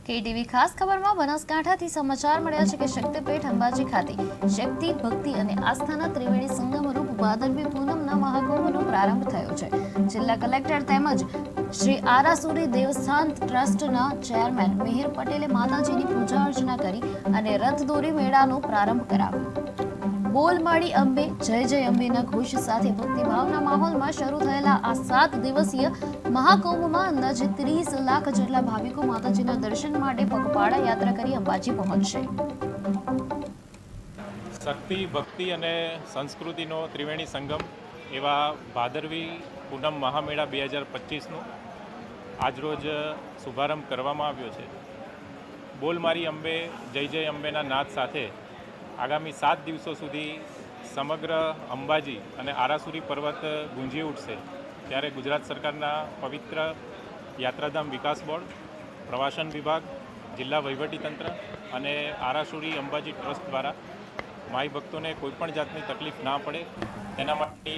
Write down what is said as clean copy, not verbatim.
KTV ખાસ ખબરમાં બનાસકાંઠાથી સમાચાર મળ્યા છે કે શક્તિપીઠ અંબાજી ખાતે શક્તિ ભક્તિ અને આસ્થાના ત્રિવેણી સંગમ રૂપ ભાદરવી પૂનમના મહાકુંભનો પ્રારંભ થયો છે। જિલ્લા કલેક્ટર તેમજ શ્રી આરાસુરી દેવસ્થાન ટ્રસ્ટના ચેરમેન મિહિર પટેલે માતાજીની પૂજા અર્ચના કરી અને રથદોરી મેળાનો પ્રારંભ કરાવ્યો। બોલ માડી અંબે જય જય અંબેના ઘોષ સાથે ભક્તિભાવના માહોલમાં શરૂ થયેલા આ 7 દિવસીય મહાકુંભમાં અંદાજે 30 લાખ જેટલા ભાવિકો માતાજીના દર્શન માટે પગપાળા યાત્રા કરી અંબાજી પહોંચશે। શક્તિ ભક્તિ અને સંસ્કૃતિનો ત્રિવેણી સંગમ એવા ભાદરવી પૂનમ મહામેળા 2025નો આજરોજ શુભારંભ કરવામાં આવ્યો છે। બોલ મારી અંબે જય જય અંબેના નાદ સાથે આગામી 7 દિવસો સુધી સમગ્ર અંબાજી અને આરાસુરી પર્વત ગુંજી ઉઠશે। ત્યારે ગુજરાત સરકારના પવિત્ર યાત્રાધામ વિકાસ બોર્ડ, પ્રવાસન વિભાગ, જિલ્લા વહીવટીતંત્ર અને આરાસુરી અંબાજી ટ્રસ્ટ દ્વારા માઈ ભક્તોને કોઈપણ જાતની તકલીફ ના પડે તેના માટે